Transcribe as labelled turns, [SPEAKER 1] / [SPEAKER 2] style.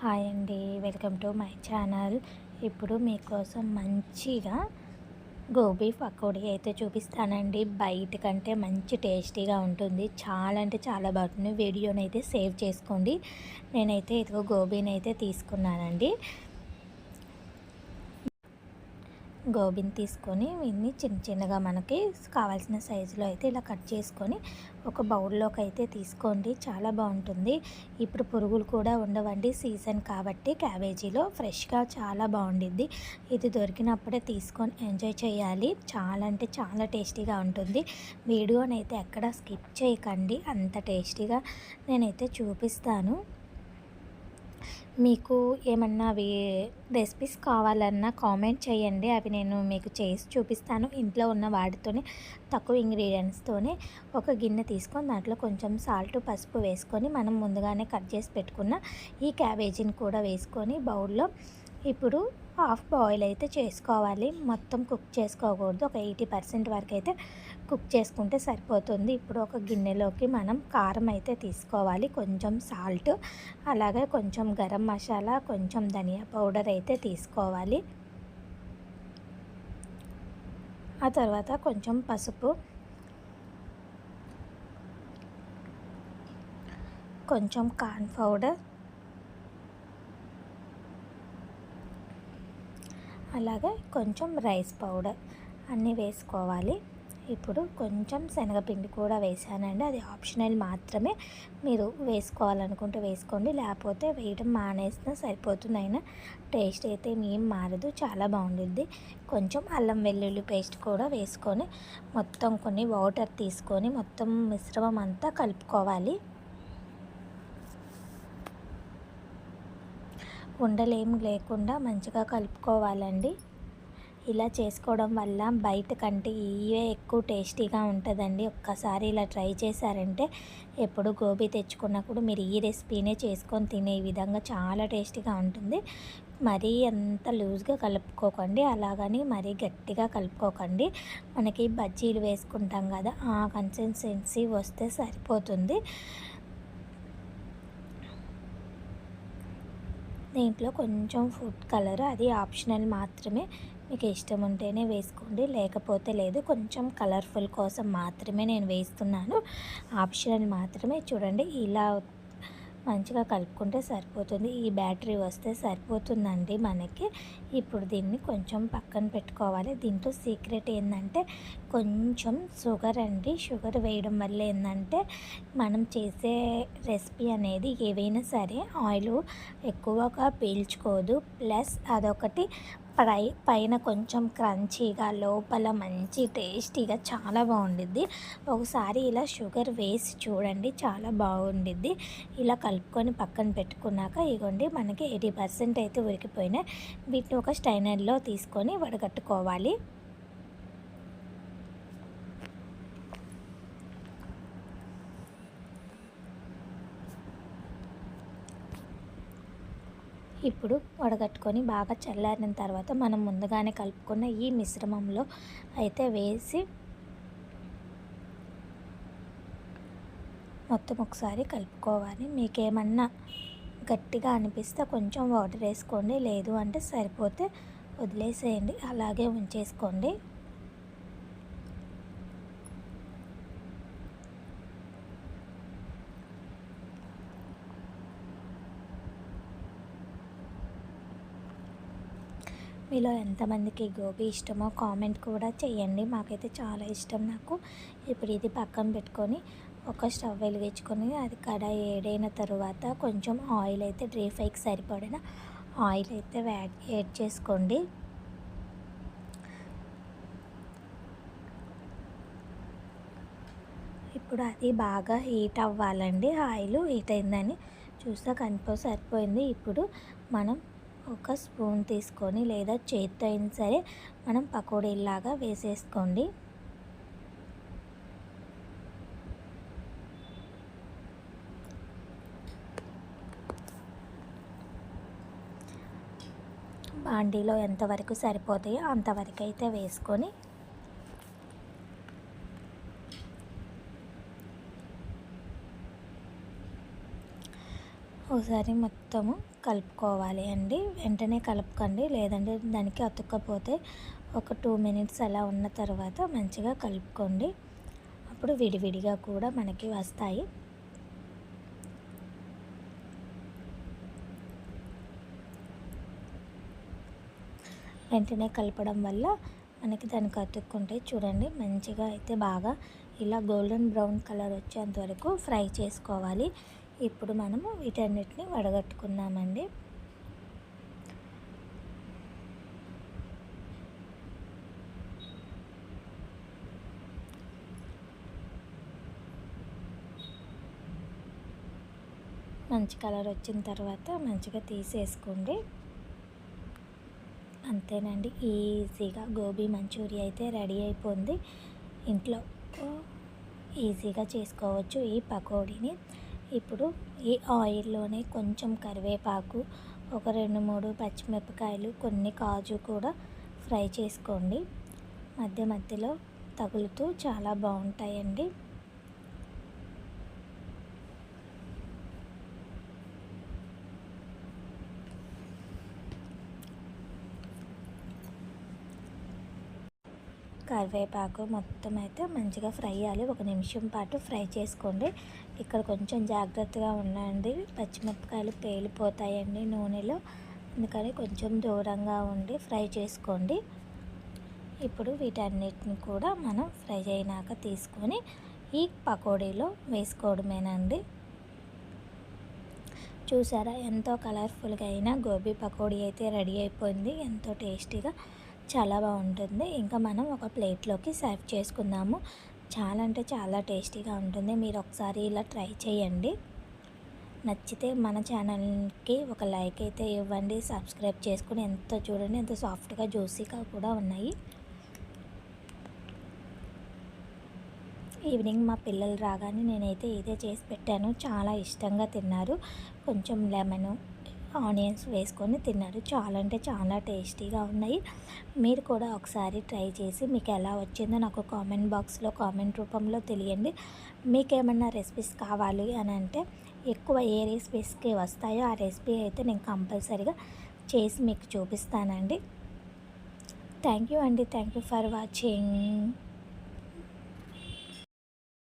[SPEAKER 1] Hi అండి, welcome to my channel. ఇప్పుడు మీకోసం మంచిగా గోబీ పకోడీ అయితే చూపిస్తానండి. బయట కంటే మంచి టేస్టీగా ఉంటుంది. చాలా అంటే చాలా బాగుంటుంది. వీడియోనైతే సేవ్ చేసుకోండి. నేనైతే ఇదిగో గోబీని అయితే తీసుకున్నానండి. గోబీని తీసుకొని వీటిని చిన్న చిన్నగా మనకి కావాల్సిన సైజులో అయితే ఇలా కట్ చేసుకొని ఒక బౌల్లోకి అయితే తీసుకోండి. చాలా బాగుంటుంది. ఇప్పుడు పురుగులు కూడా ఉండవండి, సీజన్ కాబట్టి క్యాబేజీలో ఫ్రెష్గా చాలా బాగుండిద్ది. ఇది దొరికినప్పుడే తీసుకొని ఎంజాయ్ చేయాలి. చాలా అంటే చాలా టేస్టీగా ఉంటుంది. వీడియోనైతే ఎక్కడ స్కిప్ చేయకండి, అంత టేస్టీగా నేనైతే చూపిస్తాను. మీకు ఏమన్నా రెసిపీస్ కావాలన్నా కామెంట్ చేయండి, అవి నేను మీకు చేసి చూపిస్తాను. ఇంట్లో ఉన్న వాటితోనే తక్కువ ఇంగ్రీడియంట్స్తోనే ఒక గిన్నె తీసుకొని దాంట్లో కొంచెం సాల్ట్ పసుపు వేసుకొని మనం ముందుగానే కట్ చేసి పెట్టుకున్న ఈ క్యాబేజీని కూడా వేసుకొని బౌల్లో ఇప్పుడు హాఫ్ బాయిల్ అయితే చేసుకోవాలి. మొత్తం కుక్ చేసుకోకూడదు. ఒక 80% వరకు అయితే కుక్ చేసుకుంటే సరిపోతుంది. ఇప్పుడు ఒక గిన్నెలోకి మనం కారం అయితే తీసుకోవాలి, కొంచెం సాల్ట్, అలాగే కొంచెం గరం మసాలా, కొంచెం ధనియా పౌడర్ అయితే తీసుకోవాలి. ఆ తర్వాత కొంచెం పసుపు, కొంచెం కార్న్ పౌడర్, అలాగే కొంచెం రైస్ పౌడర్ అన్నీ వేసుకోవాలి. ఇప్పుడు కొంచెం శనగపిండి కూడా వేసానండి, అది ఆప్షనల్ మాత్రమే. మీరు వేసుకోవాలనుకుంటే వేసుకోండి, లేకపోతే వేయడం మానేసినా సరిపోతుంది. అయినా టేస్ట్ అయితే ఏం మారదు, చాలా బాగుంటుంది. కొంచెం అల్లం వెల్లుల్లి పేస్ట్ కూడా వేసుకొని మొత్తం కొన్ని వాటర్ తీసుకొని మొత్తం మిశ్రమం అంతా కలుపుకోవాలి. ఉండలేం లేకుండా మంచిగా కలుపుకోవాలండి. ఇలా చేసుకోవడం వల్ల బయట కంటే ఇవే ఎక్కువ టేస్టీగా ఉంటుందండి. ఒక్కసారి ఇలా ట్రై చేశారంటే ఎప్పుడు గోబీ తెచ్చుకున్నప్పుడు మీరు ఈ రెసిపీనే చేసుకొని తినే విధంగా చాలా టేస్టీగా ఉంటుంది. మరీ అంత లూజ్గా కలుపుకోకండి, అలాగని మరీ గట్టిగా కలుపుకోకండి. మనకి బజ్జీలు వేసుకుంటాం కదా, ఆ కన్సిస్టెన్సీ వస్తే సరిపోతుంది. దీంట్లో కొంచెం ఫుడ్ కలర్, అది ఆప్షనల్ మాత్రమే. మీకు ఇష్టం ఉంటేనే వేసుకోండి, లేకపోతే లేదు. కొంచెం కలర్ఫుల్ కోసం మాత్రమే నేను వేస్తున్నాను, ఆప్షనల్ మాత్రమే. చూడండి, ఇలా మంచిగా కలుపుకుంటే సరిపోతుంది. ఈ బ్యాటరీ వస్తే సరిపోతుందండి మనకి. ఇప్పుడు దీన్ని కొంచెం పక్కన పెట్టుకోవాలి. దీంట్లో సీక్రెట్ ఏంటంటే కొంచెం షుగర్ అండి. షుగర్ వేయడం వల్ల ఏంటంటే మనం చేసే రెసిపీ అనేది ఏవైనా సరే ఆయిల్ ఎక్కువగా పీల్చుకోదు. ప్లస్ అదొకటి పైన కొంచెం క్రంచీగా, లోపల మంచి టేస్టీగా చాలా బాగుండిద్ది. ఒకసారి ఇలా షుగర్ వేసి చూడండి, చాలా బాగుండిద్ది. ఇలా కలుపుకొని పక్కన పెట్టుకున్నాక ఇగోండి మనకి 80% అయితే ఉడికిపోయినాయి. వీటిని ఒక స్టైనర్లో తీసుకొని వడగట్టుకోవాలి. ఇప్పుడు వడగట్టుకొని బాగా చల్లారిన తర్వాత మనం ముందుగానే కలుపుకున్న ఈ మిశ్రమంలో అయితే వేసి మొత్తం ఒకసారి కలుపుకోవాలి. మీకేమన్నా గట్టిగా అనిపిస్తే కొంచెం వాటర్ వేసుకోండి, లేదు అంటే సరిపోతే వదిలేసేయండి, అలాగే ఉంచేసుకోండి. మీలో ఎంతమందికి గోబీ ఇష్టమో కామెంట్ కూడా చేయండి. మాకైతే చాలా ఇష్టం నాకు. ఇప్పుడు ఇది పక్కన పెట్టుకొని ఒక స్టవ్ వెలిగించుకొని అది కడాయి వేడైన తర్వాత కొంచెం ఆయిల్ అయితే డీప్ ఫ్రైకి సరిపడిన ఆయిల్ అయితే యాడ్ చేసుకోండి. ఇప్పుడు అది బాగా హీట్ అవ్వాలండి. ఆయిల్ హీట్ అయిందని చూస్తే సరిపోయింది. ఇప్పుడు మనం ఒక స్పూన్ తీసుకొని లేదా చేత్తో అయినా సరే మనం పకోడీలాగా వేసేసుకోండి. బాండీలో ఎంతవరకు సరిపోతాయో అంతవరకు అయితే వేసుకొని ఒకసారి మొత్తము కలుపుకోవాలి అండి. వెంటనే కలుపుకండి, లేదంటే దానికి అతుక్కపోతే ఒక 2 మినిట్స్ అలా ఉన్న తర్వాత మంచిగా కలుపుకోండి. అప్పుడు విడివిడిగా కూడా మనకి వస్తాయి. వెంటనే కలపడం వల్ల మనకి దానికి అతుక్కుంటే చూడండి మంచిగా అయితే బాగా ఇలా గోల్డెన్ బ్రౌన్ కలర్ వచ్చేంత వరకు ఫ్రై చేసుకోవాలి. ఇప్పుడు మనము వీటన్నిటిని వడగట్టుకున్నామండి. మంచి కలర్ వచ్చిన తర్వాత మంచిగా తీసేసుకోండి. అంతేనండి, ఈజీగా గోబీ మంచూరియా అయితే రెడీ అయిపోయింది. ఇంట్లో ఈజీగా చేసుకోవచ్చు ఈ పకోడీని. ఇప్పుడు ఈ ఆయిల్లోనే కొంచెం కరివేపాకు, ఒక 2-3 పచ్చిమిరపకాయలు, కొన్ని కాజు కూడా ఫ్రై చేసుకోండి. మధ్య మధ్యలో తగులుతూ చాలా బాగుంటాయండి. కరివేపాకు మొత్తం అయితే మంచిగా ఫ్రై అయ్యాలి. 1 నిమిషం పాటు ఫ్రై చేసుకోండి. ఇక్కడ కొంచెం జాగ్రత్తగా ఉండండి, పచ్చిమిరపకాయలు పేలిపోతాయండి నూనెలో, అందుకని కొంచెం దూరంగా ఉండి ఫ్రై చేసుకోండి. ఇప్పుడు వీటన్నిటిని కూడా మనం ఫ్రై అయినాక తీసుకొని ఈ పకోడీలో వేసుకోవడమేనండి. చూసారా ఎంతో కలర్ఫుల్గా అయిన గోబీ పకోడీ అయితే రెడీ అయిపోయింది. ఎంతో టేస్టీగా చాలా బాగుంటుంది. ఇంకా మనం ఒక ప్లేట్లోకి సర్వ్ చేసుకుందాము. చాలా అంటే చాలా టేస్టీగా ఉంటుంది. మీరు ఒకసారి ఇలా ట్రై చేయండి. నచ్చితే మన ఛానల్కి ఒక లైక్ అయితే ఇవ్వండి. సబ్స్క్రైబ్ చేసుకుని చూడండి ఎంత సాఫ్ట్గా జ్యూసీగా కూడా ఉన్నాయి. ఈవినింగ్ మా పిల్లలు రాగానే నేనైతే ఇదే చేసి పెట్టాను. చాలా ఇష్టంగా తిన్నారు. కొంచెం లెమను, ఆనియన్స్ వేసుకొని తిన్నారు. చాలా అంటే చాలా టేస్టీగా ఉన్నాయి. మీరు కూడా ఒకసారి ట్రై చేసి మీకు ఎలా వచ్చిందో నాకు కామెంట్ బాక్స్లో కామెంట్ రూపంలో తెలియండి. మీకేమన్నా రెసిపీస్ కావాలి అని అంటే ఎక్కువ ఏ రెసిపీస్కి వస్తాయో ఆ రెసిపీ అయితే నేను కంపల్సరీగా చేసి మీకు చూపిస్తానండి. థ్యాంక్ యూ అండి. Thank you for watching.